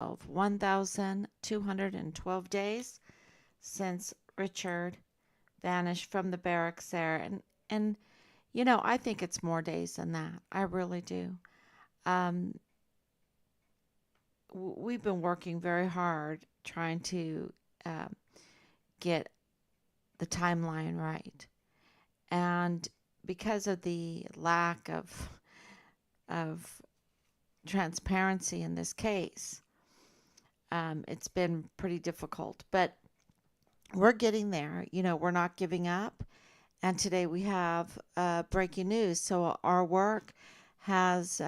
of 1,212 days since Richard vanished from the barracks there. And I think it's more days than that. I really do. Um, we've been working very hard trying to um, get the timeline right. And because of the lack of transparency in this case, it's been pretty difficult. But we're getting there. We're not giving up. And today we have breaking news. So our work has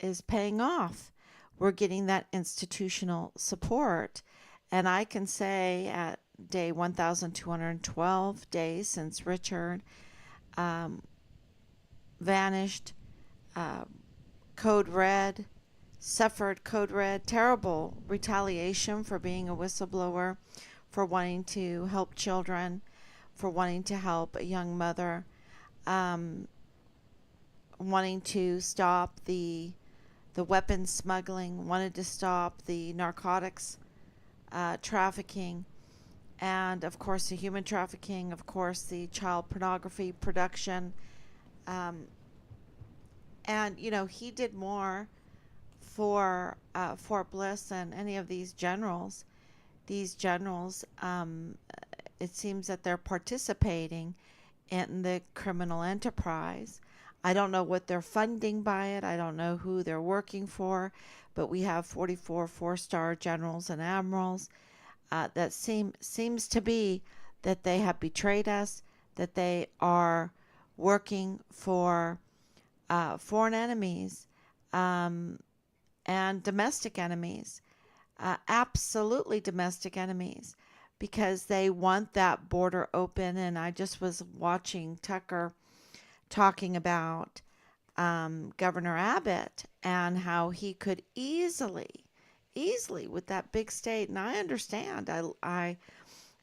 is paying off. We're getting that institutional support. And I can say at day 1,212 days since Richard um, vanished, uh, code red, suffered code red, terrible retaliation for being a whistleblower, for wanting to help children, for wanting to help a young mother, um, wanting to stop the weapons smuggling, wanted to stop the narcotics trafficking, and of course the human trafficking, of course the child pornography production, um, and he did more for Fort Bliss than any of these generals. These generals, it seems that they're participating in the criminal enterprise. I don't know what they're funding by it. I don't know who they're working for, but we have 44 four-star generals and admirals. That seems to be that they have betrayed us, that they are working for foreign enemies um, and domestic enemies, absolutely domestic enemies, because they want that border open. And I just was watching Tucker talking about Governor Abbott and how he could easily with that big state. And I understand. I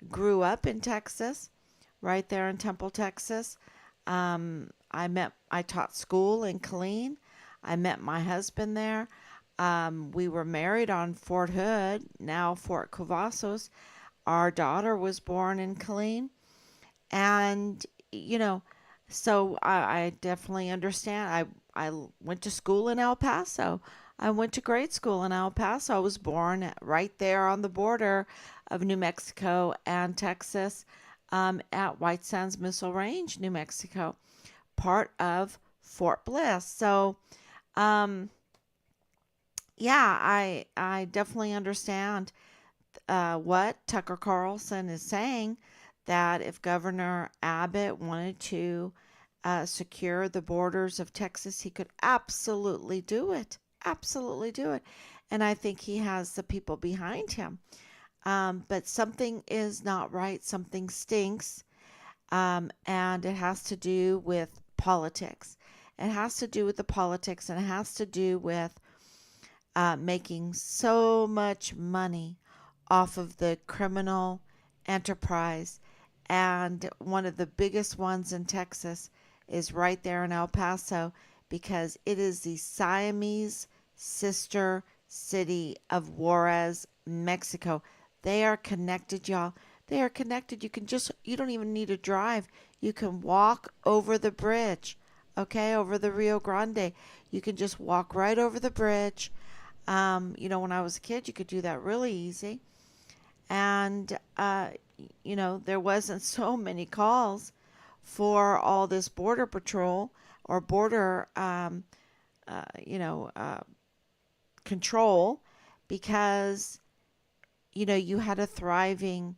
grew up in Texas, right there in Temple, Texas. I taught school in Killeen. I met my husband there. We were married on Fort Hood, now Fort Cavazos. Our daughter was born in Killeen. And, you know, so I definitely understand. I went to school in El Paso. I went to grade school in El Paso. I was born right there on the border of New Mexico and Texas, at White Sands Missile Range, New Mexico, part of Fort Bliss. So, um, yeah, I definitely understand what Tucker Carlson is saying, that if Governor Abbott wanted to secure the borders of Texas, he could absolutely do it. Absolutely do it. And I think he has the people behind him. But something is not right. Something stinks. And it has to do with politics. It has to do with the politics, and it has to do with making so much money off of the criminal enterprise. And one of the biggest ones in Texas is right there in El Paso, because it is the Siamese sister city of Juarez, Mexico. They are connected, y'all. They are connected. You don't even need to drive. You can walk over the bridge, okay, over the Rio Grande. You can just walk right over the bridge. When I was a kid, you could do that really easy. And, there wasn't so many calls for all this border patrol or border, uh, you know, uh, control, because, you had a thriving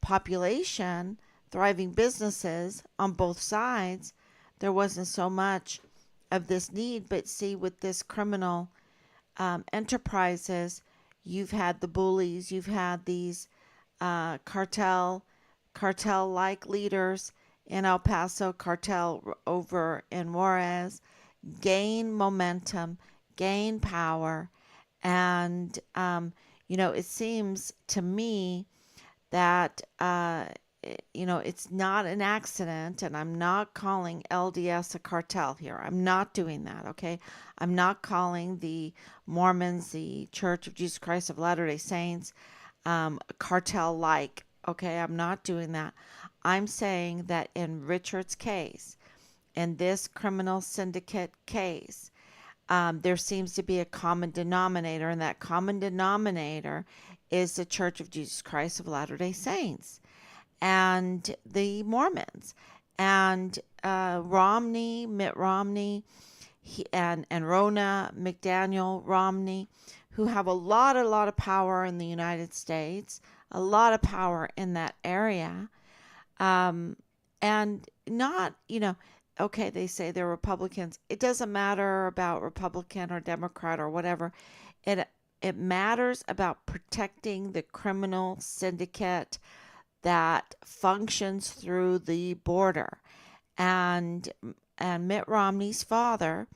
population, thriving businesses on both sides. There wasn't so much of this need. But see, with this criminal enterprises, you've had the bullies, you've had these cartel like leaders in El Paso, cartel over in Juarez, gain momentum, gain power. And it seems to me that it's not an accident, and I'm not calling LDS a cartel here. I'm not doing that, okay? I'm not calling the Mormons, the Church of Jesus Christ of Latter-day Saints, cartel like, okay? I'm not doing that. I'm saying that in Richard's case, in this criminal syndicate case, there seems to be a common denominator, and that common denominator is the Church of Jesus Christ of Latter-day Saints and the Mormons. And Mitt Romney, and Ronna McDaniel Romney, who have a lot of power in the United States, a lot of power in that area, um, and not, okay, they say they're Republicans. It doesn't matter about Republican or Democrat or whatever. It it matters about protecting the criminal syndicate that functions through the border. And Mitt Romney's father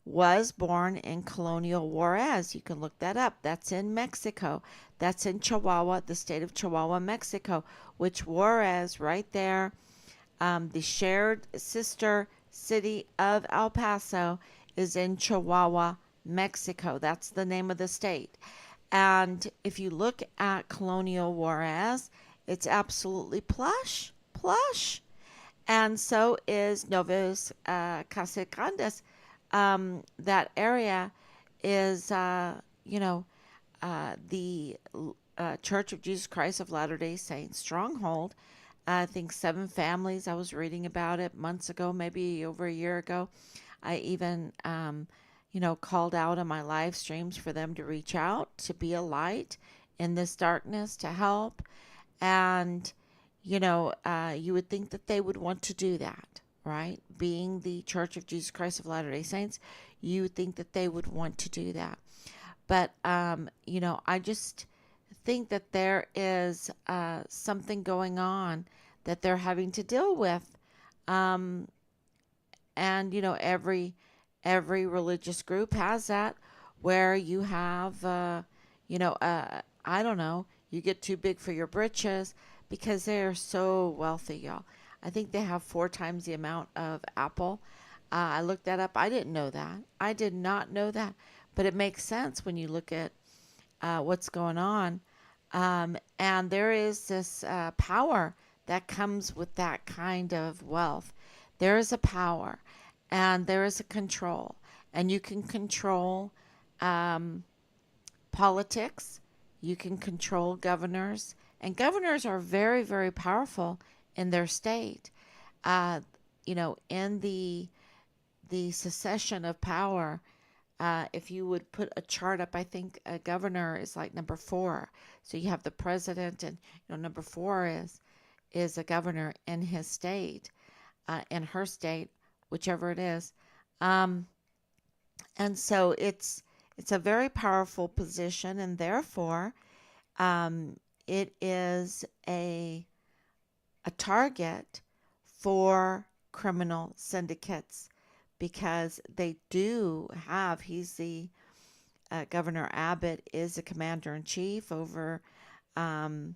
was born in Colonial Juarez. You can look that up. That's in Mexico. That's in Chihuahua, the state of Chihuahua, Mexico, which Juarez, right there, the shared sister city of El Paso, is in Chihuahua, Mexico. That's the name of the state. And if you look at Colonial Juarez, it's absolutely plush, plush. And so is Novos Casecandas. That area is, the Church of Jesus Christ of Latter-day Saints stronghold. I think 7 families. I was reading about it months ago, maybe over a year ago. I even, called out on my live streams for them to reach out, to be a light in this darkness, to help. And, you would think that they would want to do that, right? Being the Church of Jesus Christ of Latter-day Saints, you would think that they would want to do that. But, I just think that there is something going on that they're having to deal with. Um, and, every religious group has that, where you have, I don't know, you get too big for your britches because they're so wealthy, y'all. I think they have 4 times the amount of Apple. I looked that up. I didn't know that. I did not know that. But it makes sense when you look at what's going on. And there is this power that comes with that kind of wealth. There is a power and there is a control. And you can control um, politics, you can control governors, and governors are very, very powerful in their state. Uh, in the secession of power, if you would put a chart up, I think a governor is like number 4. So you have the president, and number 4 is a governor in his state, in her state, whichever it is. Um, and so it's a very powerful position, and therefore, um, it is a target for criminal syndicates because they do have, he's the Governor Abbott is the commander in chief over um,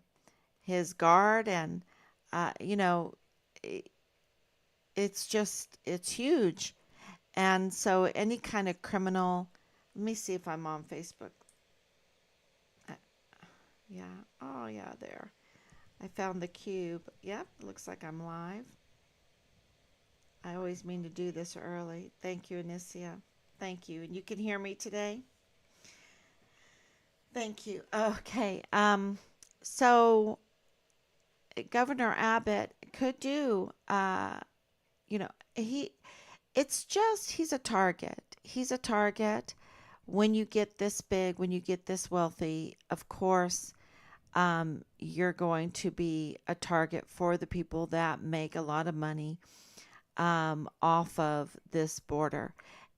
his guard, and uh, you know, i- it's huge. And so any kind of criminal, let me see if I'm on Facebook. Uh, yeah, oh yeah, there. I found the cube. Yep, looks like I'm live. I always mean to do this early. Thank you, Anicia. Thank you. And you can hear me today? Thank you. Okay. So Governor Abbott could do, he, it's just, he's a target. He's a target. When you get this big, when you get this wealthy, of course, you're going to be a target for the people that make a lot of money off of this border.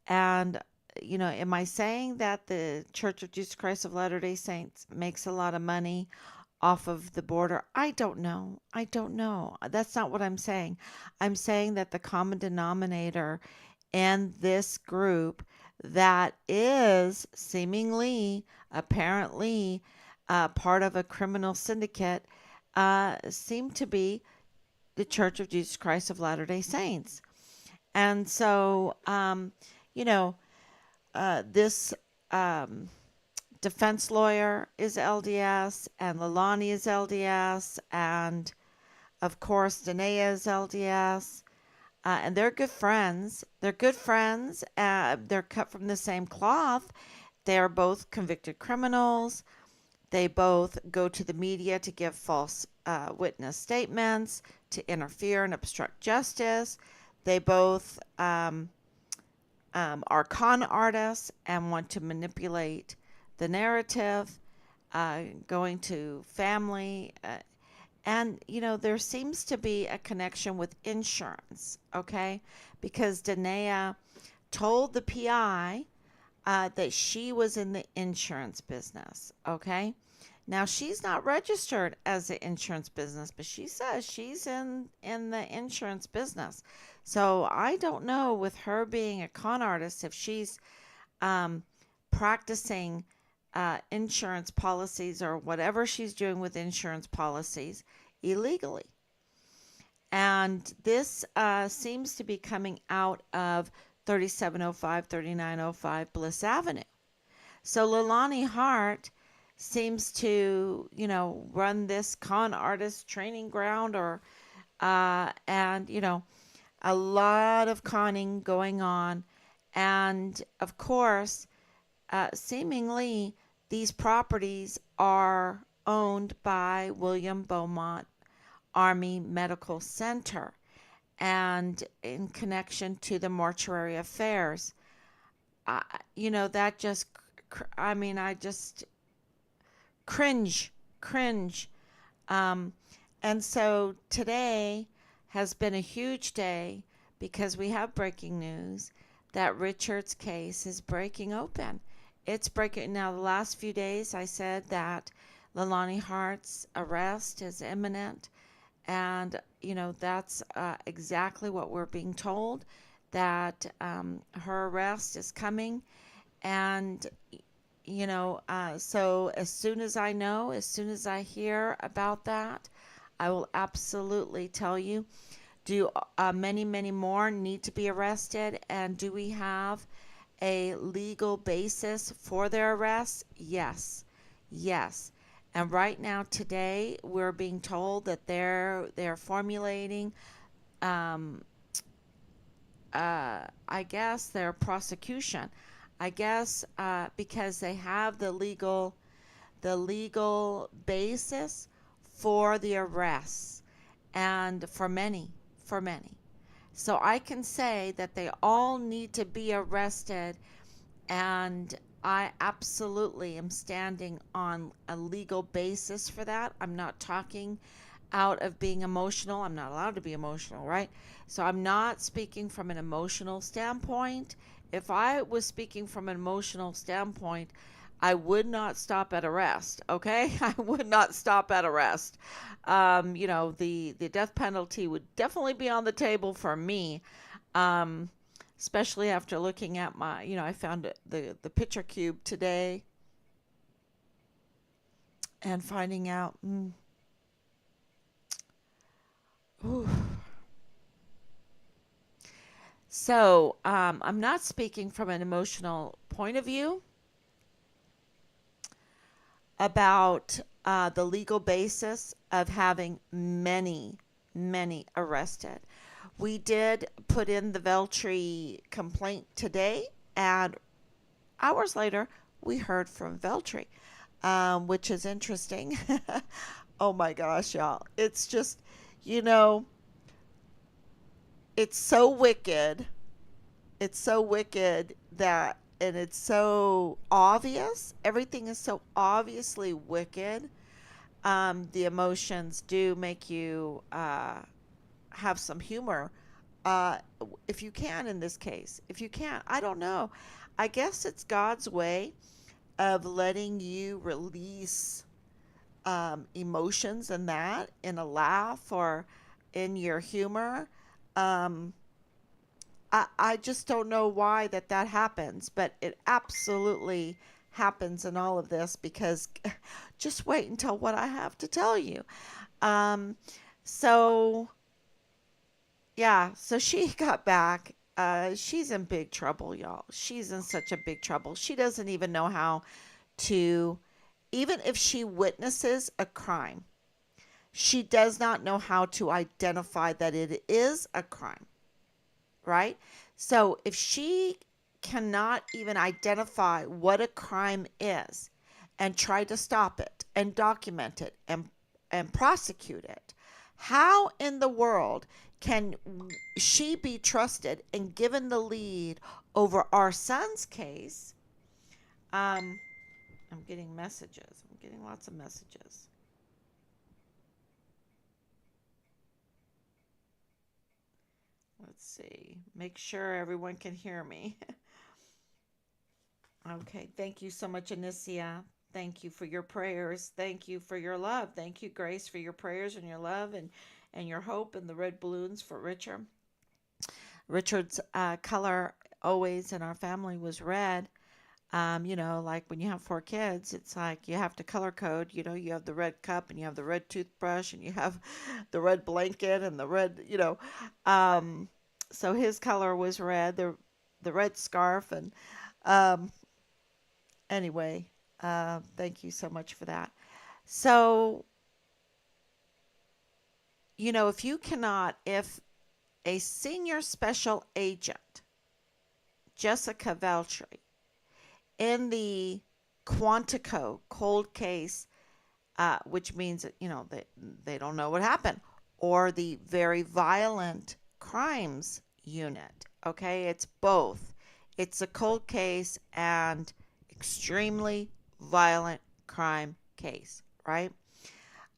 And, am I saying that the Church of Jesus Christ of Latter-day Saints makes a lot of money off of the border? I don't know. I don't know. That's not what I'm saying. I'm saying that the common denominator in this group that is seemingly, apparently, part of a criminal syndicate seem to be the Church of Jesus Christ of Latter-day Saints. And so, you know, this um, defense lawyer is LDS, and Lalani is LDS, and of course, Danae is LDS. And they're good friends. They're good friends. They're cut from the same cloth. They are both convicted criminals. They both go to the media to give false witness statements, to interfere and obstruct justice. They both are con artists and want to manipulate the narrative, going to family. And, there seems to be a connection with insurance, okay? Because Danae told the PI that she was in the insurance business, okay? Now she's not registered as an insurance business, but she says she's in the insurance business. So I don't know with her being a con artist if she's um, practicing insurance policies or whatever she's doing with insurance policies illegally. And this seems to be coming out of 3705, 3905 Bliss Avenue. So Lilani Hart seems to, run this con artist training ground and, a lot of conning going on. And of course, seemingly these properties are owned by William Beaumont Army Medical Center and in connection to the mortuary affairs. I, that just, I just cringe. Um, and so today has been a huge day because we have breaking news that Richard's case is breaking open. It's breaking now. The last few days, I said that Lilani Hart's arrest is imminent, and that's exactly what we're being told. That her arrest is coming, and so as soon as I know, as soon as I hear about that, I will absolutely tell you. Do many more need to be arrested? And do we have a legal basis for their arrests? Yes. Yes. And right now, today, we're being told that they're formulating, um, I guess, their prosecution. I guess because they have the legal basis for the arrests, and for many. So I can say that they all need to be arrested, and I absolutely am standing on a legal basis for that. I'm not talking out of being emotional. I'm not allowed to be emotional, right? So I'm not speaking from an emotional standpoint. If I was speaking from an emotional standpoint, I would not stop at arrest, okay? I would not stop at arrest. The death penalty would definitely be on the table for me, um, especially after looking at I found the picture cube today and finding out, ooh. So I'm not speaking from an emotional point of view about the legal basis of having many arrested. We did put in the Veltri complaint today, and hours later, we heard from Veltri, which is interesting. Oh my gosh, y'all. It's just, you know, it's so wicked. It's so wicked that, and it's so obvious. Everything is so obviously wicked. The emotions do make you have some humor, uh, if you can, in this case. If you can't, I don't know. I guess it's God's way of letting you release emotions and that in a laugh or in your humor. Um, I just don't know why that happens, but it absolutely happens in all of this because just wait until what I have to tell you. Um, so Yeah, so she got back. She's in big trouble, y'all. She's in such a big trouble. She doesn't even know how to, even if she witnesses a crime, she does not know how to identify that it is a crime, right? So if she cannot even identify what a crime is and try to stop it and document it and prosecute it, how in the world can she be trusted and given the lead over our son's case? Um, I'm getting messages. I'm getting lots of messages. Let's see. Make sure everyone can hear me. Okay. Thank you so much, Anicia. Thank you for your prayers. Thank you for your love. Thank you, Grace, for your prayers and your love and your hope and the red balloons for Richard. Richard's color always in our family was red. Like when you have four kids, it's like you have to color code. You have the red cup and you have the red toothbrush and you have the red blanket and the red. Um, so his color was red, the red scarf, and um, anyway, thank you so much for that. So, if a senior special agent, Jessica Veltri, in the Quantico cold case, which means that, they don't know what happened, or the very violent crimes unit, okay? It's both. It's a cold case and extremely violent crime case, right?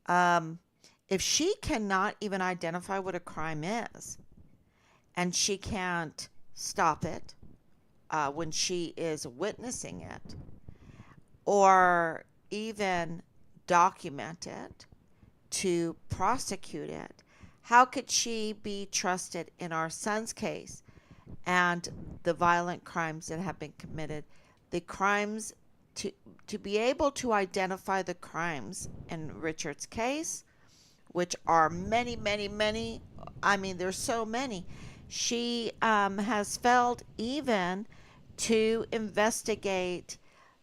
Um, if she cannot even identify what a crime is and she can't stop it when she is witnessing it or even document it to prosecute it, how could she be trusted in our son's case and the violent crimes that have been committed? The crimes to to be able to identify the crimes in Richard's case, which are many, many, many. I mean, there's so many. She has failed even to investigate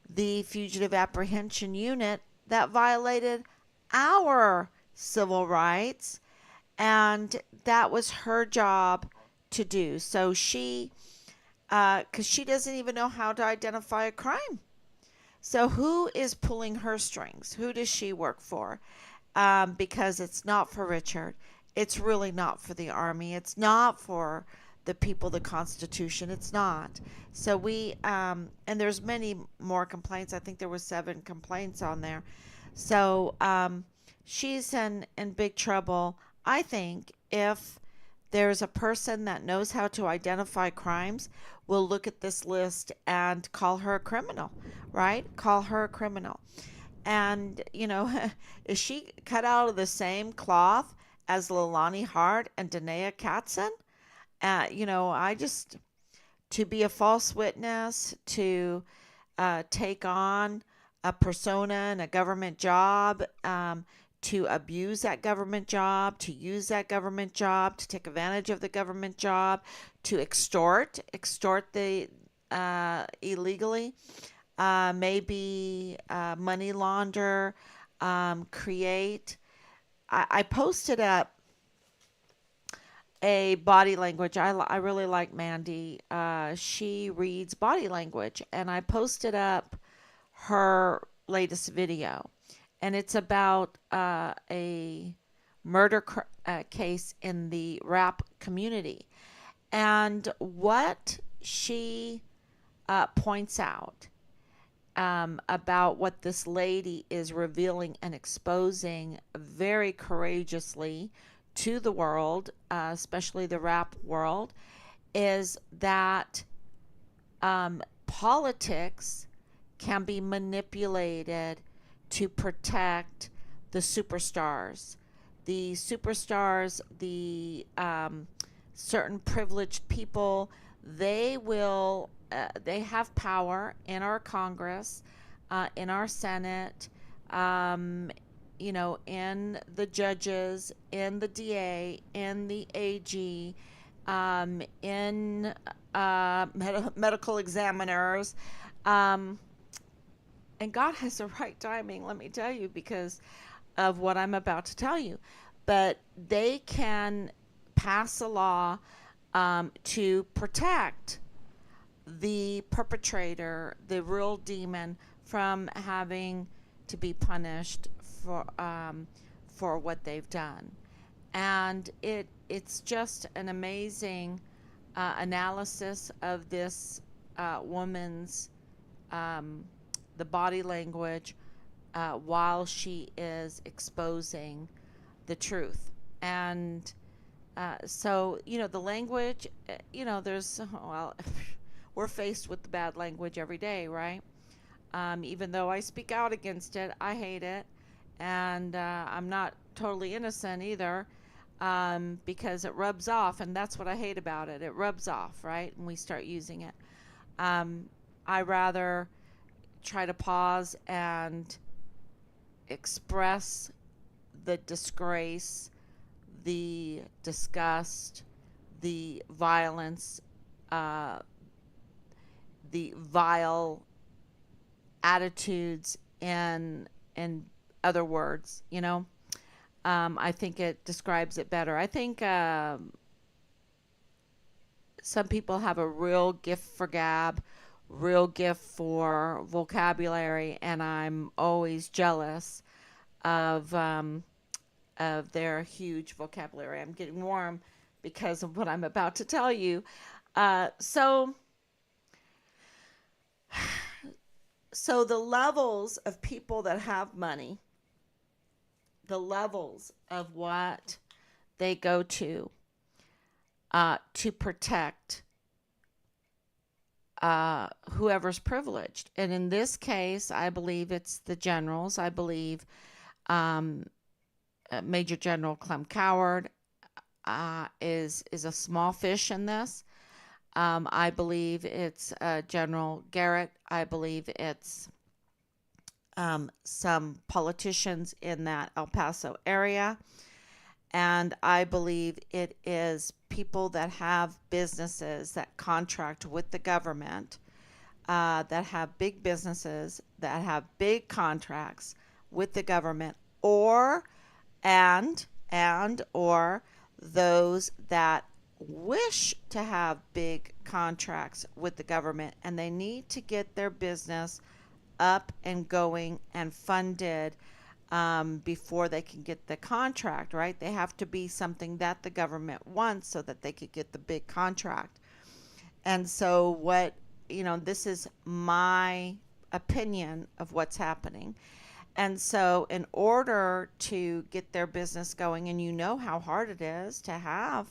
the Fugitive Apprehension Unit that violated our civil rights, and that was her job to do. So because she doesn't even know how to identify a crime. So who is pulling her strings? Who does she work for? Because it's not for Richard. It's really not for the Army. It's not for the people, the Constitution. It's not. So and there's many more complaints. I think there were 7 complaints on there. So she's in big trouble. I think if there's a person that knows how to identify crimes, will look at this list and call her a criminal, right? Call her a criminal. And, is she cut out of the same cloth as Leilani Hart and Danae Katzen? I just, to be a false witness, to take on a persona and a government job, to abuse that government job, to use that government job, to take advantage of the government job, to extort the illegally, maybe money launder, create. I posted up a body language. I really like Mandy. She reads body language, and I posted up her latest video, and it's about a case in the rap community, and what she points out about what this lady is revealing and exposing very courageously to the world, especially the rap world, is that politics can be manipulated to protect the superstars. The superstars, the certain privileged people, they have power in our Congress, in our Senate, um, in the judges, in the DA, in the AG, in medical examiners. Um, and God has the right timing, let me tell you, because of what I'm about to tell you. But they can pass a law to protect the perpetrator, the real demon, from having to be punished for what they've done. And it's just an amazing analysis of this woman's um, the body language while she is exposing the truth. And so, the language, there's, well, we're faced with the bad language every day, right? Even though I speak out against it, I hate it. And I'm not totally innocent either, because it rubs off. And that's what I hate about it. It rubs off, right? And we start using it. I rather try to pause and express the disgrace, the disgust, the violence, uh, the vile attitudes in other words. I think it describes it better. I think some people have a real gift for gab, real gift for vocabulary, and I'm always jealous of their huge vocabulary. I'm getting warm because of what I'm about to tell you. So the levels of people that have money, the levels of what they go to protect whoever's privileged. And in this case, I believe it's the generals. I believe um, Major General Clem Coward is a small fish in this. I believe it's General Garrett. I believe it's some politicians in that El Paso area. And I believe it is people that have businesses that contract with the government, that have big businesses, that have big contracts with the government, or or those that wish to have big contracts with the government, and they need to get their business up and going and funded before they can get the contract, right? They have to be something that the government wants so that they could get the big contract. And so, this is my opinion of what's happening. And so, in order to get their business going, and how hard it is to have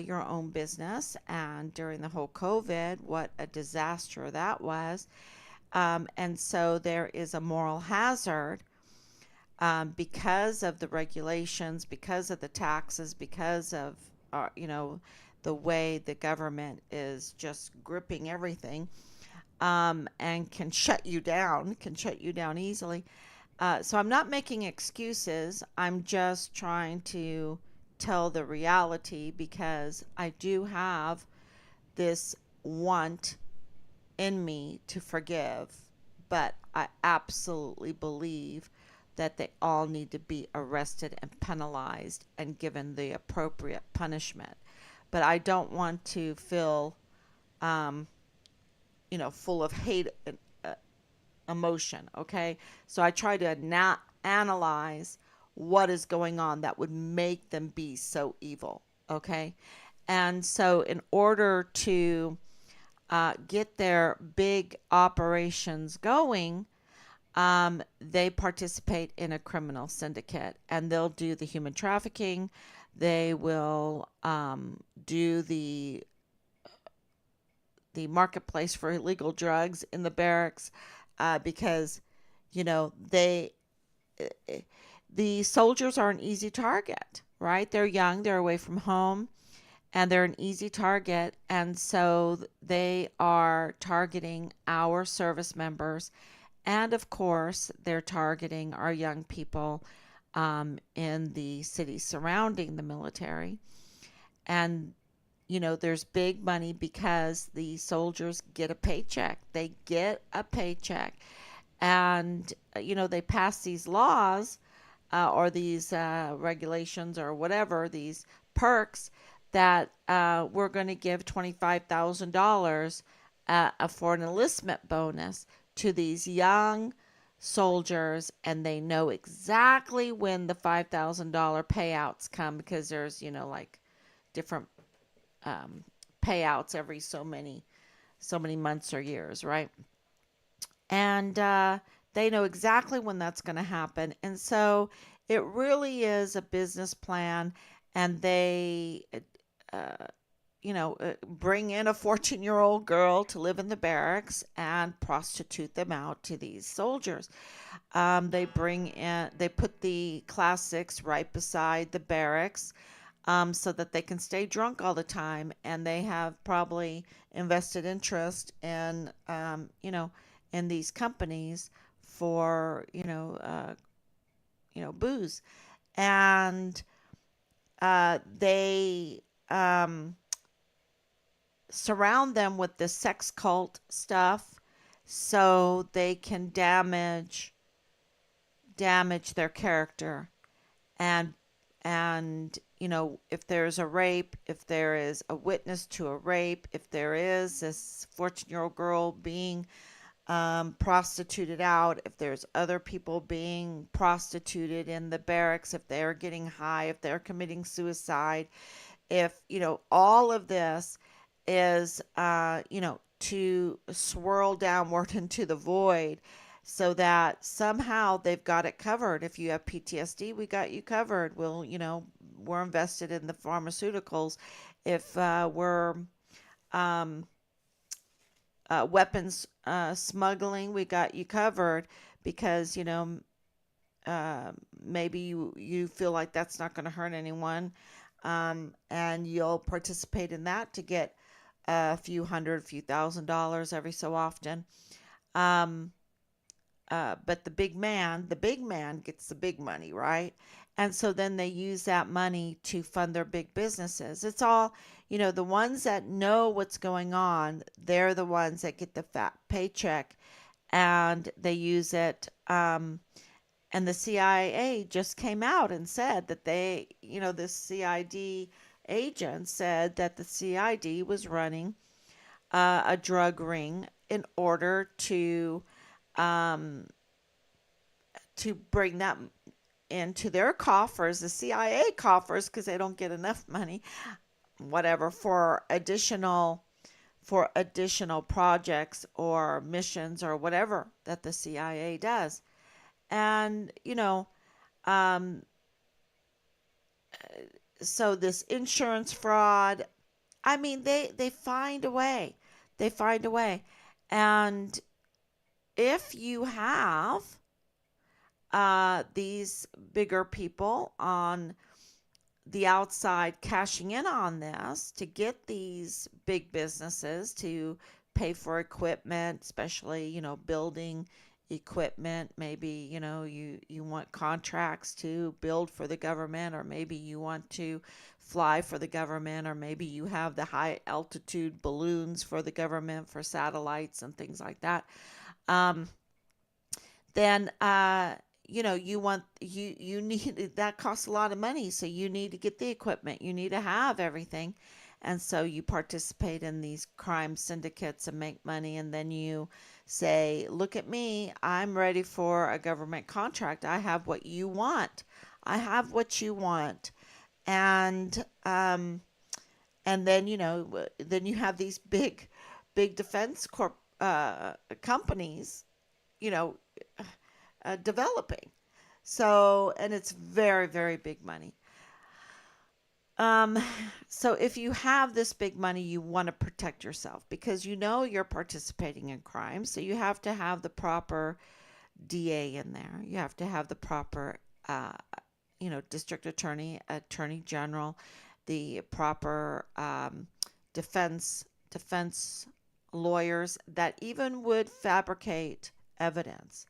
your own business, and during the whole COVID, what a disaster that was. And so, there is a moral hazard because of the regulations, because of the taxes, because of the way the government is just gripping everything, and can shut you down easily. So I'm not making excuses. I'm just trying to tell the reality, because I do have this want in me to forgive, but I absolutely believe that they all need to be arrested and penalized and given the appropriate punishment. But I don't want to feel, full of hate and emotion. Okay, so I try to not analyze what is going on that would make them be so evil. Okay, and so in order to get their big operations going, they participate in a criminal syndicate, and they'll do the human trafficking. They will do the marketplace for illegal drugs in the barracks, because they the soldiers are an easy target, right? They're young, they're away from home, and they're an easy target, and so they are targeting our service members And of course, they're targeting our young people in the cities surrounding the military. And, there's big money because the soldiers get a paycheck. They get a paycheck. And, they pass these laws or these regulations or whatever, these perks that we're going to give $25,000 for an enlistment bonus to these young soldiers, and they know exactly when the $5,000 payouts come because there's, like different um, payouts every so many months or years, right? And they know exactly when that's going to happen. And so it really is a business plan, and they, uh, bring in a 14-year-old girl to live in the barracks and prostitute them out to these soldiers. They put the Class 6 right beside the barracks so that they can stay drunk all the time. And they have probably invested interest in these companies for, booze. And they surround them with the sex cult stuff so they can damage their character. And if there's a rape, if there is a witness to a rape, if there is this 14-year-old girl being prostituted out, if there's other people being prostituted in the barracks, if they're getting high, if they're committing suicide, if all of this is to swirl downward into the void, so that somehow they've got it covered. If you have PTSD, we got you covered. We're invested in the pharmaceuticals. If we're um, weapons smuggling, we got you covered, because maybe you feel like that's not going to hurt anyone, and you'll participate in that to get a few hundred, few $1,000s every so often. Um, but the big man gets the big money, right? And so then they use that money to fund their big businesses. It's all, the ones that know what's going on, they're the ones that get the fat paycheck, and they use it. And the CIA just came out and said that this CID agent said that the CID was running a drug ring in order um, to bring that into their coffers, the CIA coffers, because they don't get enough money, whatever, for additional projects or missions or whatever that the CIA does. And um, so this insurance fraud, I mean, they find a way. They find a way. And if you have these bigger people on the outside cashing in on this to get these big businesses to pay for equipment, especially, building equipment. Maybe, you want contracts to build for the government, or maybe you want to fly for the government, or maybe you have the high altitude balloons for the government for satellites and things like that. Um, then you need that costs a lot of money, so you need to get the equipment, you need to have everything, and so you participate in these crime syndicates and make money, and then you say, look at me, I'm ready for a government contract, I have what you want, I have what you want. And then then you have these big defense corp companies, you know developing. So, and it's very, very big money. Um, so if you have this big money, you want to protect yourself because you're participating in crime. So you have to have the proper DA in there. You have to have the proper, district attorney, attorney general, the proper defense lawyers that even would fabricate evidence,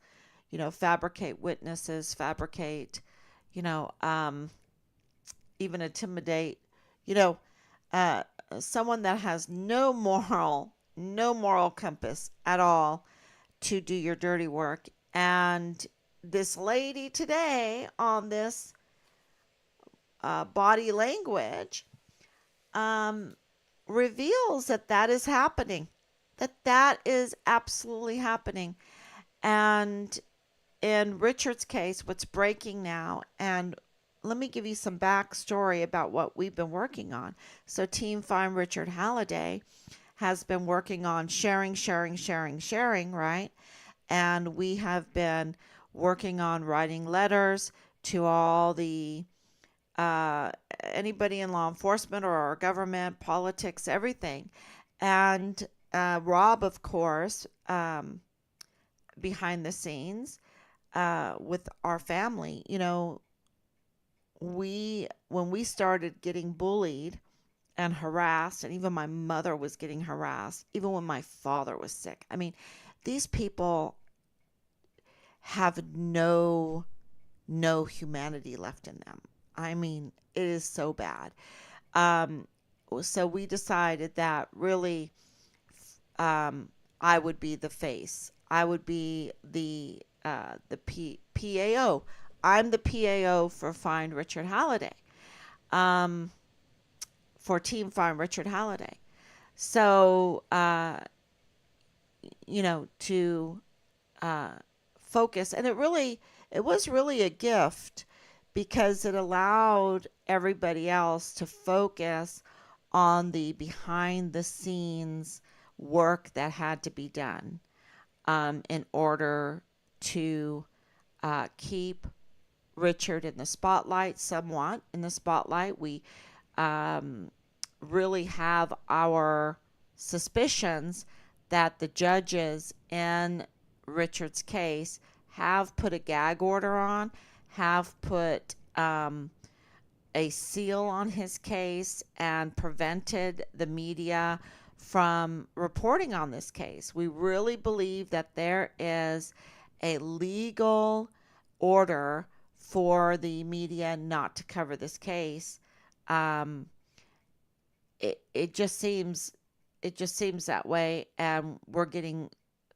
fabricate witnesses, fabricate, you know, um, even intimidate, you know, uh, someone that has no moral compass at all to do your dirty work. And this lady today on this body language um, reveals that that is happening, that is absolutely happening. And in Richard's case, what's breaking now, and let me give you some backstory about what we've been working on. So, Team Find Richard Halliday has been working on sharing, right? And we have been working on writing letters to all the uh, anybody in law enforcement or our government, politics, everything. And Rob, of course, behind the scenes with our family, we when we started getting bullied and harassed, and even my mother was getting harassed, even when my father was sick. I mean, these people have no humanity left in them. I mean, it is so bad. Um, so we decided that really, I would be the face. I would be the PAO. I'm the PAO for Find Richard Halliday. Um, for Team Find Richard Halliday. So to uh, focus, and it was really a gift because it allowed everybody else to focus on the behind the scenes work that had to be done in order to keep Richard in the spotlight, somewhat in the spotlight. We um, really have our suspicions that the judges in Richard's case have put a gag order on, have put a seal on his case, and prevented the media from reporting on this case. We really believe that there is a legal order for the media not to cover this case. Um, it just seems that way, and we're getting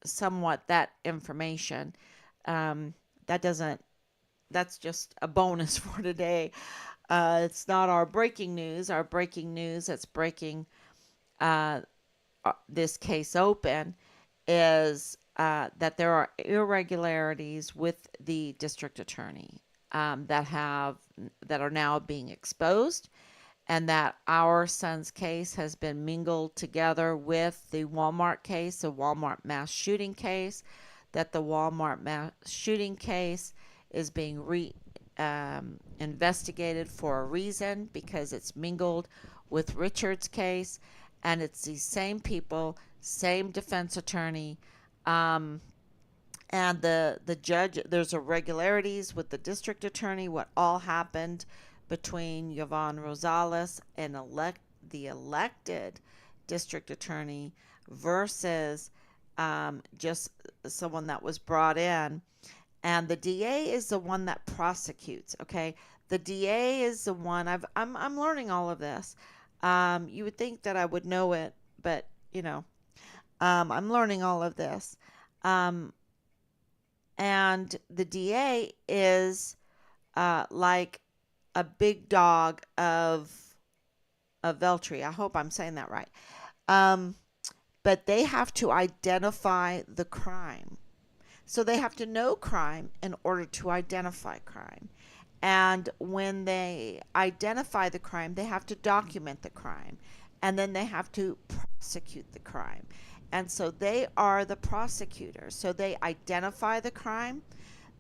somewhat that information. Um, that doesn't That's just a bonus for today. It's not our breaking news. Our breaking news that's breaking uh, this case open is that there are irregularities with the district attorney that are now being exposed, and that our son's case has been mingled together with the Walmart case, the Walmart mass shooting case, that the Walmart mass shooting case is being investigated for a reason because it's mingled with Richard's case, and it's these same people, same defense attorney, um, and the judge. There's irregularities with the district attorney. What all happened between Yvonne Rosales and the elected district attorney versus just someone that was brought in, and the DA is the one that prosecutes. Okay, the DA is the one. I'm learning all of this. You would think that I would know it, but I'm learning all of this. Um, and the DA is like a big dog of Veltri. I hope I'm saying that right. Um, but they have to identify the crime. So they have to know crime in order to identify crime. And when they identify the crime, they have to document the crime. And then they have to prosecute the crime. And so they are the prosecutors. So they identify the crime,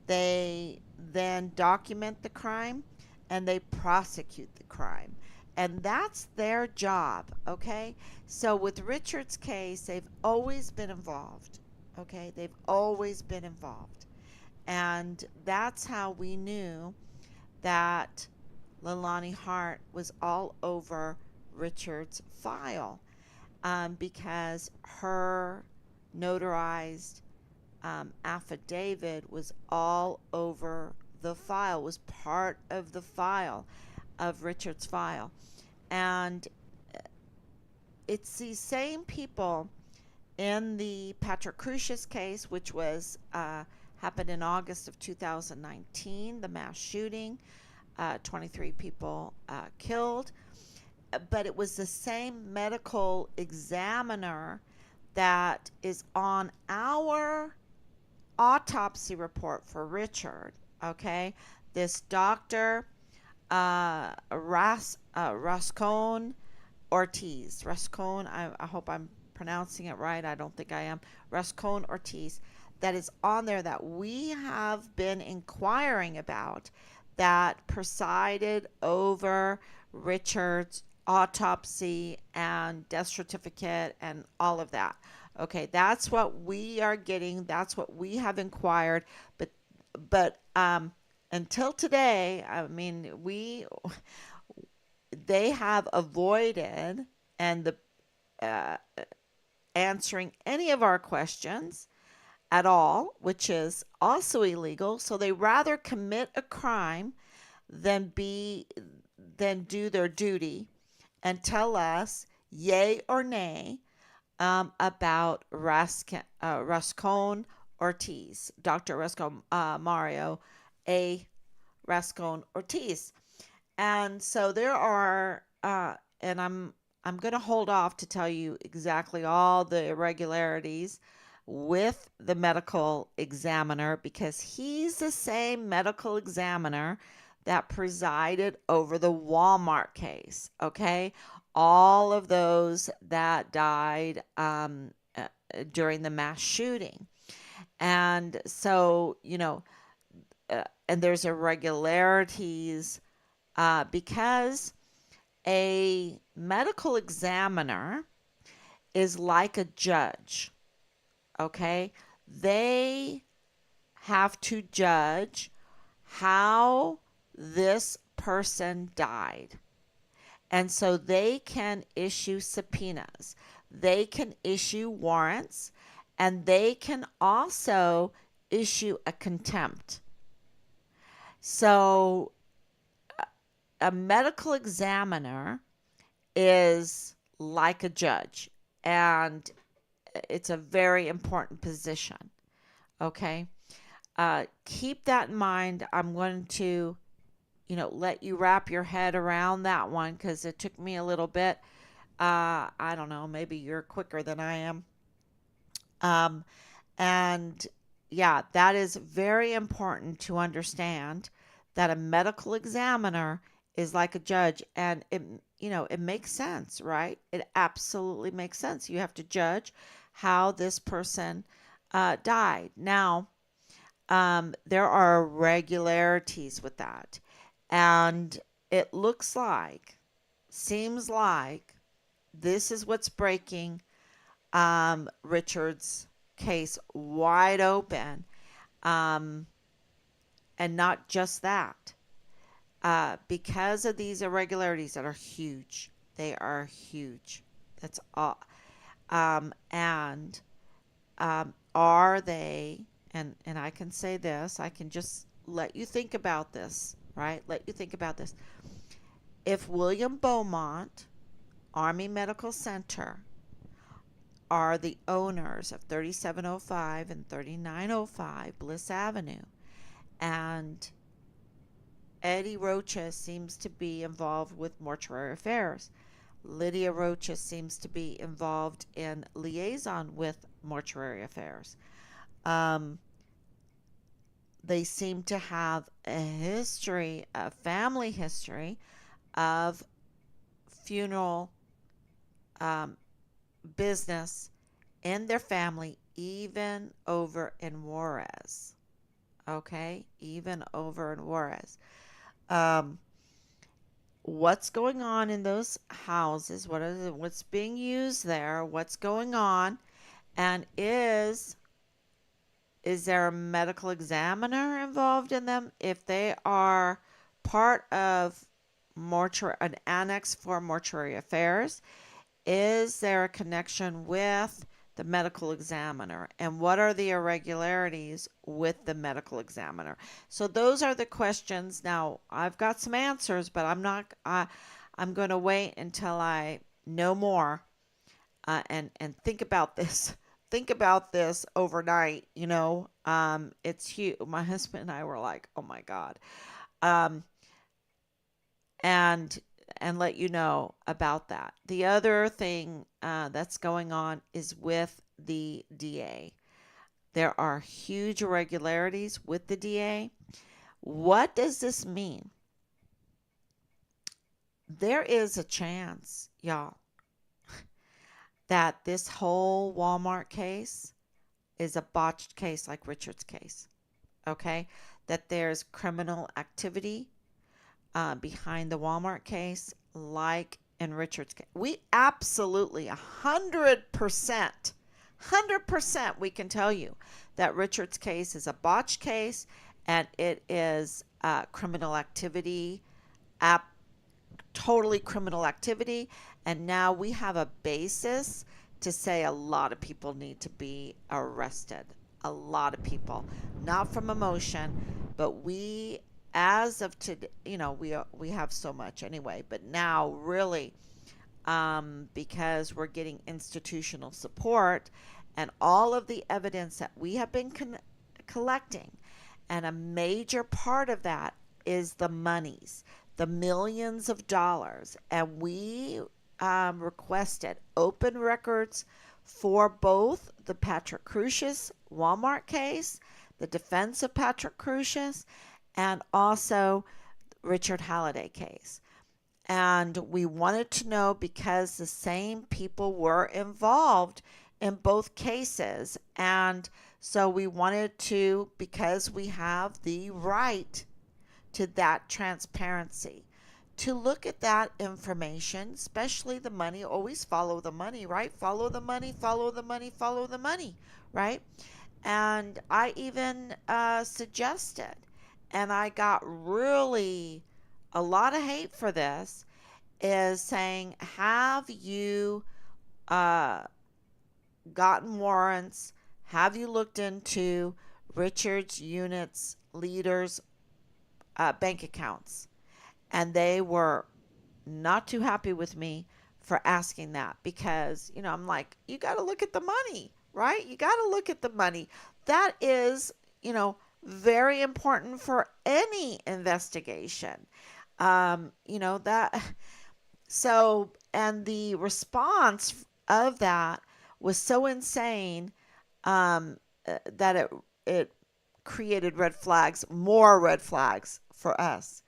they then document the crime, and they prosecute the crime. And that's their job, okay? So with Richard's case, they've always been involved, okay? They've always been involved. And that's how we knew that Leilani Hart was all over Richard's file, because her notarized affidavit was all over the file, was part of the file of Richard's file. And it's these same people in the Patrick Crucius case, which was happened in August of 2019, the mass shooting, 23 people killed. But it was the same medical examiner that is on our autopsy report for Richard. Okay, this doctor Rascon Ortiz. Rascon, I hope I'm pronouncing it right. I don't think I am. Rascon Ortiz. That is on there that we have been inquiring about, that presided over Richard's autopsy and death certificate and all of that. Okay, that's what we are getting. That's what we have inquired. But until today, I mean, they have avoided and the uh, answering any of our questions at all, which is also illegal. So they rather commit a crime than be than do their duty and tell us yay or nay about Rascon Ortiz, Dr. Rascon Mario A. Rascon Ortiz. And so there are, and I'm going to hold off to tell you exactly all the irregularities with the medical examiner, because he's the same medical examiner that presided over the Walmart case. Okay, all of those that died during the mass shooting, and so and there's irregularities because a medical examiner is like a judge, okay? They have to judge how this person died. And so they can issue subpoenas, they can issue warrants, and they can also issue a contempt. So a medical examiner is like a judge, and it's a very important position. Okay. Keep that in mind. I'm going to, let you wrap your head around that one because it took me a little bit. I don't know. Maybe you're quicker than I am. Um, and yeah, that is very important to understand, that a medical examiner is like a judge, and it makes sense, right? It absolutely makes sense. You have to judge how this person died. Now, there are regularities with that, and it seems like this is what's breaking Richard's case wide open. Um, and not just that, because of these irregularities that are huge. They are huge. That's all. And are they? And I can say this. I can just let you think about this, right? Let you think about this. If William Beaumont Army Medical Center are the owners of 3705 and 3905 Bliss Avenue, and Eddie Rocha seems to be involved with mortuary affairs, Lydia Rocha seems to be involved in liaison with mortuary affairs. Um, they seem to have a history, a family history of funeral um, business in their family, even over in Juarez. Okay, even over in Juarez. Um, what's going on in those houses? What's being used there? What's going on? And is there a medical examiner involved in them? If they are part of an annex for mortuary affairs, is there a connection with the medical examiner, and what are the irregularities with the medical examiner? So those are the questions. Now, I've got some answers, but I'm going to wait until I know more, and think about this. Think about this overnight. It's huge. My husband and I were like, "Oh my God," um, and let you know about that. The other thing that's going on is with the DA. There are huge irregularities with the DA. What does this mean? There is a chance, y'all, that this whole Walmart case is a botched case like Richard's case. Okay? That there's criminal activity behind the Walmart case, like in Richard's case. We absolutely 100% we can tell you that Richard's case is a botched case, and it is criminal activity, totally criminal activity. And now we have a basis to say a lot of people need to be arrested. A lot of people, not from emotion, but we, as of today, we have so much anyway, but now really, because we're getting institutional support and all of the evidence that we have been collecting. And a major part of that is the monies, the millions of dollars. And we requested open records for both the Patrick Crusius Walmart case, the defense of Patrick Crusius, and also Richard Halliday case. And we wanted to know because the same people were involved in both cases. And so we wanted to, because we have the right to that transparency, to look at that information, especially the money. Always follow the money, right? Follow the money, follow the money, follow the money, right? And I even suggested, and I got really a lot of hate for this, is saying, have you uh, gotten warrants? Have you looked into Richard's units leaders' bank accounts? And they were not too happy with me for asking that, because, I'm like, you got to look at the money, right? You got to look at the money. That is, very important for any investigation. That. So, and the response of that was so insane, that it created red flags, more red flags for us.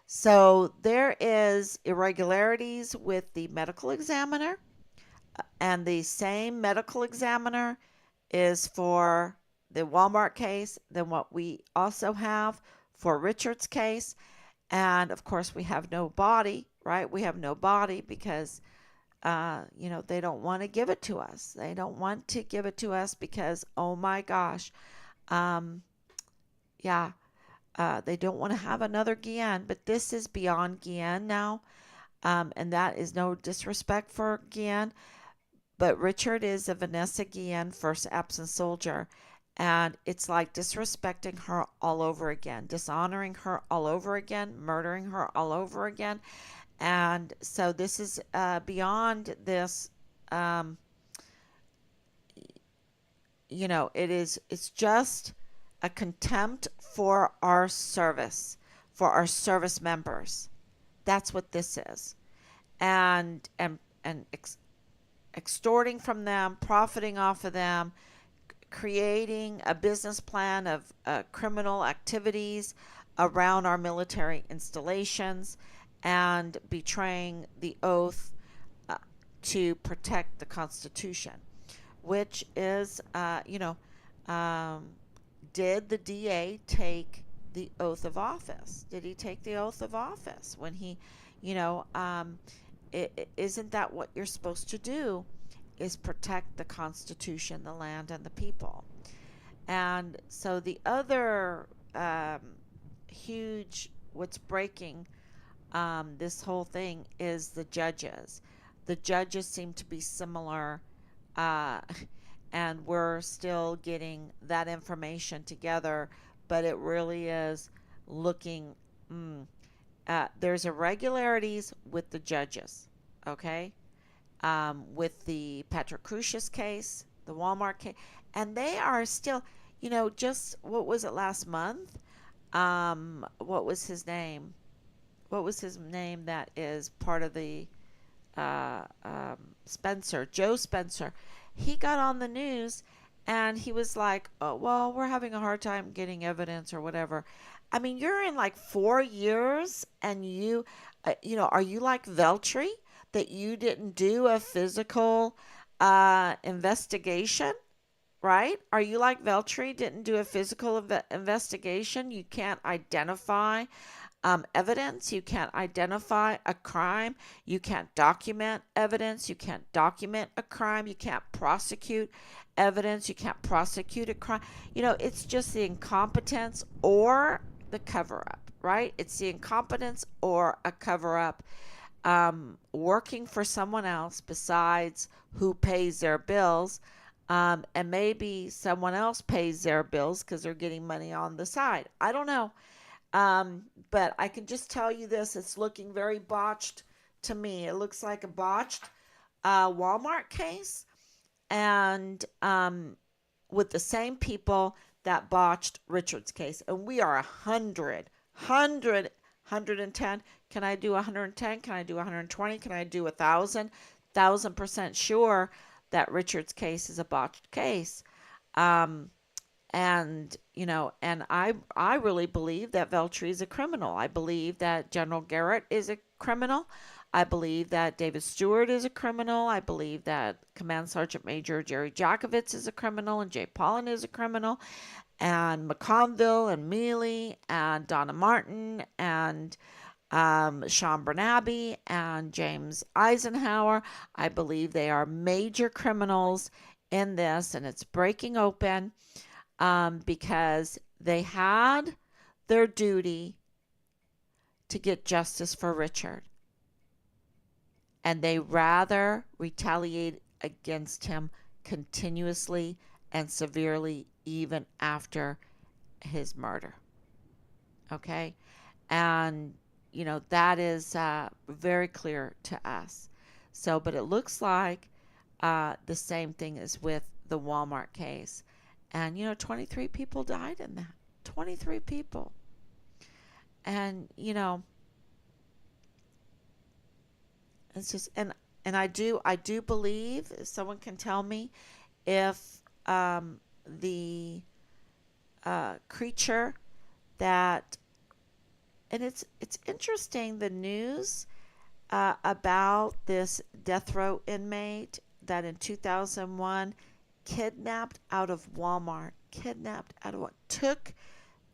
So there is irregularities with the medical examiner, and the same medical examiner is for the Walmart case than what we also have for Richard's case. And of course, we have no body, right? We have no body because, they don't want to give it to us. They don't want to give it to us because, oh my gosh, um, yeah, they don't want to have another Guillen. But this is beyond Guillen now, and that is no disrespect for Guillen. But Richard is a Vanessa Guillen first absent soldier. And it's like disrespecting her all over again, dishonoring her all over again, murdering her all over again. And so this is beyond this. Um, it's just a contempt for our service members. That's what this is. And extorting from them, profiting off of them, creating a business plan of criminal activities around our military installations, and betraying the oath uh, to protect the Constitution, which is, um, did the DA take the oath of office? Did he take the oath of office when he, you know, um, isn't that what you're supposed to do? Is protect the Constitution, the land, and the people. And so the other huge, what's breaking this whole thing is the judges. The judges seem to be similar, uh, and we're still getting that information together. But it really is looking. Mm, there's irregularities with the judges, okay? With the Petrocrucius case, the Walmart case, and they are still, just what was it last month? What was his name? What was his name that is part of the Spencer, Joe Spencer? He got on the news and he was like, oh, well, we're having a hard time getting evidence or whatever. I mean, you're in like 4 years and are you like Veltri that you didn't do a physical investigation? Right? Are you like Veltri didn't do a physical investigation? You can't identify evidence. You can't identify a crime. You can't document evidence. You can't document a crime. You can't prosecute evidence. You can't prosecute a crime. It's just the incompetence or the cover up, right? It's the incompetence or a cover up, working for someone else besides who pays their bills. And maybe someone else pays their bills because they're getting money on the side. I don't know. But I can just tell you this, it's looking very botched to me. It looks like a botched Walmart case, and with the same people that botched Richard's case. And we are 110. Can I do 110? Can I do 120? Can I do 1,000% sure that Richard's case is a botched case? Um, and I really believe that Veltri is a criminal. I believe that General Garrett is a criminal. I believe that David Stewart is a criminal. I believe that Command Sergeant Major Jerry Jackovitz is a criminal, and Jay Pollan is a criminal, and McConville and Mealy and Donna Martin and Sean Bernabe and James Eisenhower. I believe they are major criminals in this, and it's breaking open, because they had their duty to get justice for Richard, and they rather retaliate against him continuously and severely even after his murder. Okay? And, that is very clear to us. So, but it looks like the same thing is with the Walmart case. And, 23 people died in that. 23 people. And, it's just, and I do believe, if someone can tell me if the creature that, and it's interesting, the news about this death row inmate that in 2001 kidnapped out of what, took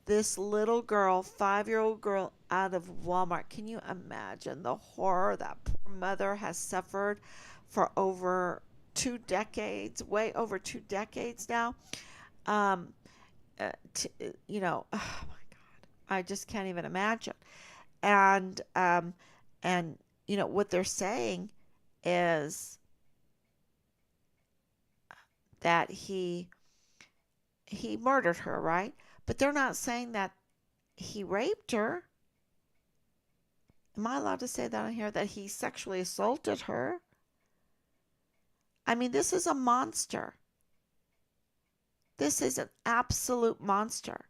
this little girl, 5-year-old girl, out of Walmart. Can you imagine the horror that poor mother has suffered for over 2 decades, way over 2 decades now? Um, oh my God, I just can't even imagine. And and what they're saying is that he murdered her, right? But they're not saying that he raped her. Am I allowed to say that on here? That he sexually assaulted her? I mean, this is a monster. This is an absolute monster.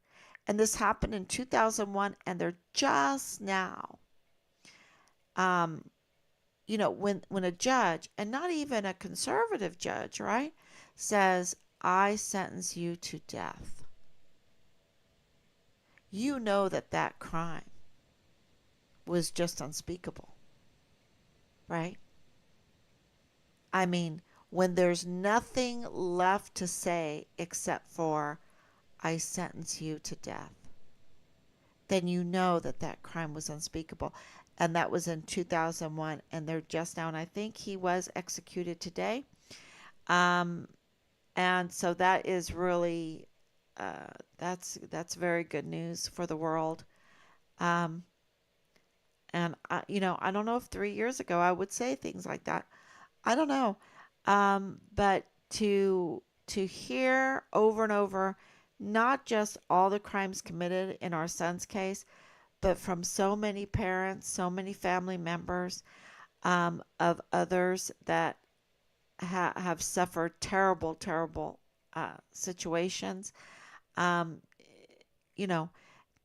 And this happened in 2001, and they're just now, um, when a judge, and not even a conservative judge, right, says, I sentence you to death. You know that crime was just unspeakable, right? I mean, when there's nothing left to say except for, I sentence you to death, then you know that crime was unspeakable. And that was in 2001, and they're just now, and I think he was executed today. Um, and so that is really, that's very good news for the world. Um, and I don't know if 3 years ago I would say things like that. I don't know. But to hear over and over not just all the crimes committed in our son's case, but from so many parents, so many family members, of others that have suffered terrible, terrible situations. Um, you know,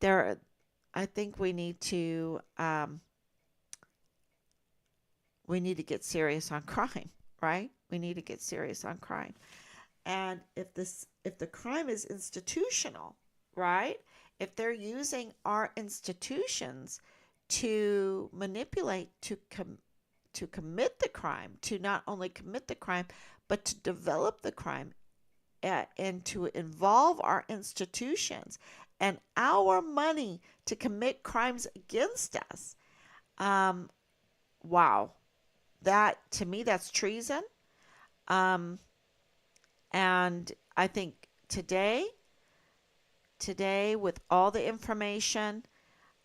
there. I think we need to get serious on crime, right? We need to get serious on crime. And if the crime is institutional, right? If they're using our institutions to manipulate to commit the crime, to not only commit the crime, but to develop the crime, and to involve our institutions and our money to commit crimes against us. Um, wow, that to me that's treason. Um, and I think today with all the information,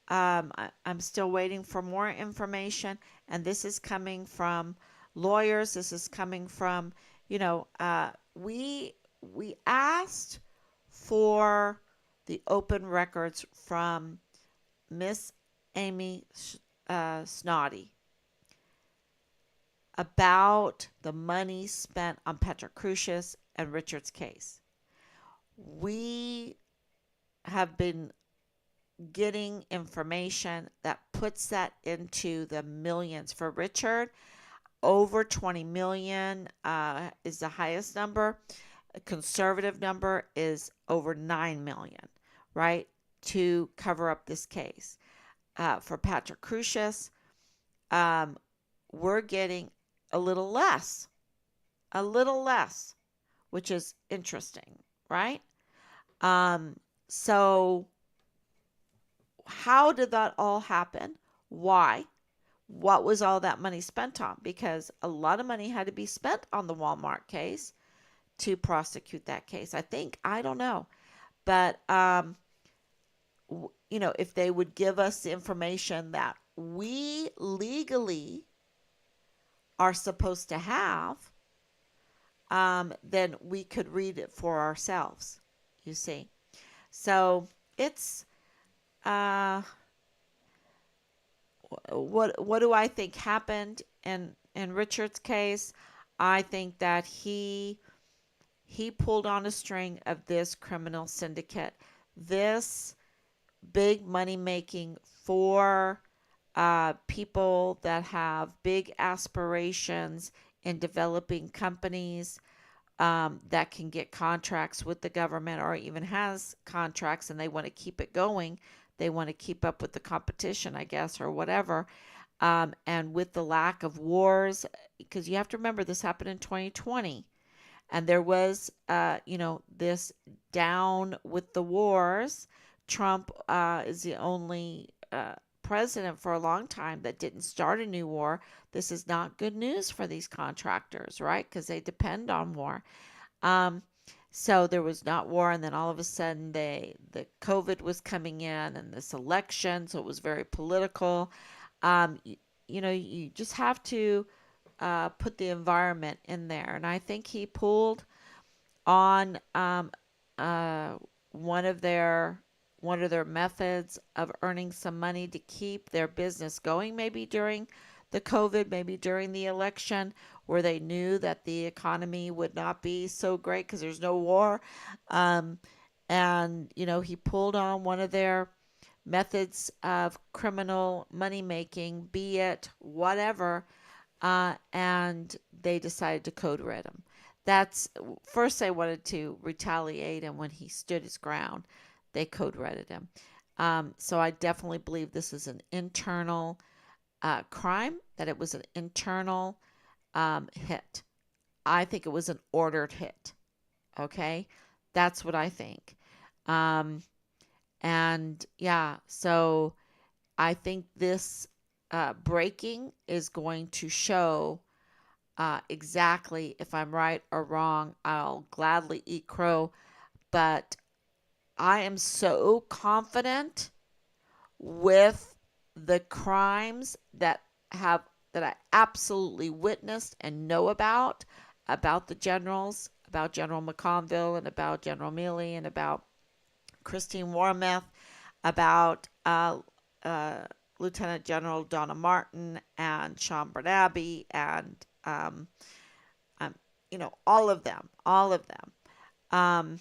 I'm still waiting for more information, and this is coming from lawyers. This is coming from, we asked for the open records from Miss Amy Snoddy about the money spent on Petra Crucius and Richard's case. We have been getting information that puts that into the millions. For Richard, over 20 million is the highest number. A conservative number is over 9 million, right, to cover up this case. For Patrick Crucius, um, we're getting a a little less, which is interesting, right? Um, so how did that all happen? Why? What was all that money spent on? Because a lot of money had to be spent on the Walmart case to prosecute that case. I think, I don't know. But, if they would give us the information that we legally are supposed to have, then we could read it for ourselves, you see. So it's, uh, what do I think happened in Richard's case? I think that he pulled on a string of this criminal syndicate, this big money making for people that have big aspirations in developing companies, that can get contracts with the government or even has contracts and they want to keep it going. They want to keep up with the competition, I guess, or whatever. And with the lack of wars, because you have to remember this happened in 2020, and there was, this down with the wars. Trump is the only president for a long time that didn't start a new war. This is not good news for these contractors, right? Because they depend on war. Um, so there was not war, and then all of a sudden the COVID was coming in, and this election, so it was very political. You just have to put the environment in there, and I think he pulled on uh, one of their one of their methods of earning some money to keep their business going, maybe during the COVID, maybe during the election, where they knew that the economy would not be so great because there's no war. Um, and, he pulled on one of their methods of criminal money making, be it whatever, and they decided to code red him. That's first they wanted to retaliate, and when he stood his ground, they code redded him. So I definitely believe this is an internal crime, that it was an internal hit. I think it was an ordered hit. Okay, that's what I think. Um, and yeah, so I think this breaking is going to show exactly if I'm right or wrong. I'll gladly eat crow, but I am so confident with the crimes that I absolutely witnessed and know about the generals, about General McConville and about General Milley and about Christine Wormuth, about uh, Lieutenant General Donna Martin and Sean Bernabe and um, all of them, all of them. Um,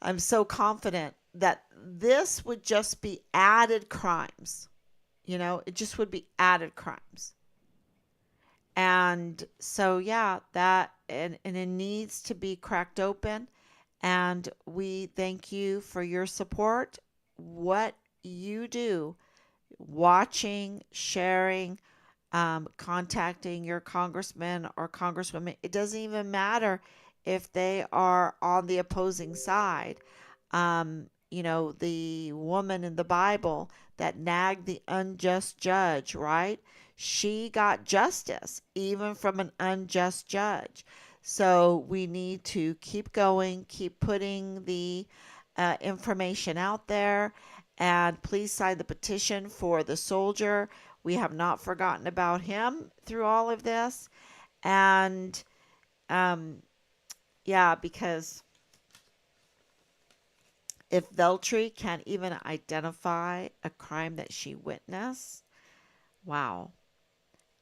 I'm so confident that this would just be added crimes. It just would be added crimes. And so, yeah, and it needs to be cracked open. And we thank you for your support. What you do, watching, sharing, contacting your congressman or congresswoman. It doesn't even matter if they are on the opposing side. The woman in the Bible that nagged the unjust judge, right? She got justice even from an unjust judge. So we need to keep going, keep putting the information out there, and please sign the petition for the soldier. We have not forgotten about him through all of this. And um, yeah, because if Veltri can't even identify a crime that she witnessed, wow.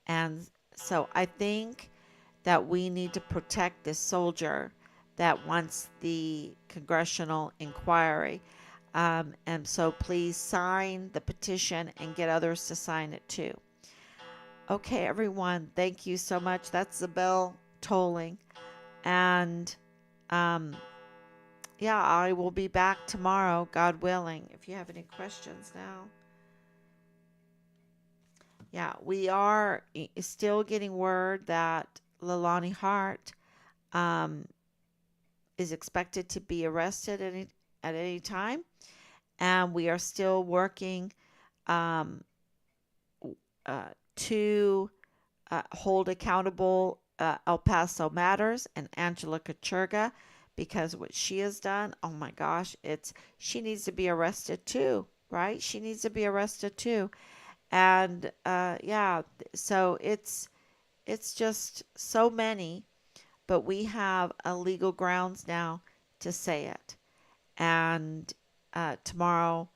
And so I think that we need to protect this soldier that wants the congressional inquiry. And so please sign the petition and get others to sign it too. Okay, everyone, thank you so much. That's the bell tolling. And um, yeah, I will be back tomorrow, God willing, if you have any questions now. Yeah, we are still getting word that Leilani Hart um, is expected to be arrested at any time. And we are still working um, to hold accountable El Paso Matters and Angela Kachurga, because what she has done, oh my gosh, she needs to be arrested too, right? She needs to be arrested too. And yeah, so it's just so many, but we have a legal grounds now to say it. And tomorrow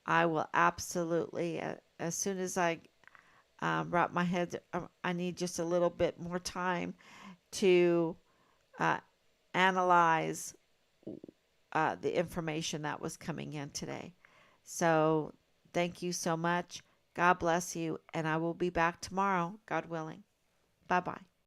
I will absolutely, as soon as I wrap my head, I need just a little bit more time to uh, analyze the information that was coming in today. So thank you so much. God bless you. And I will be back tomorrow, God willing. Bye bye.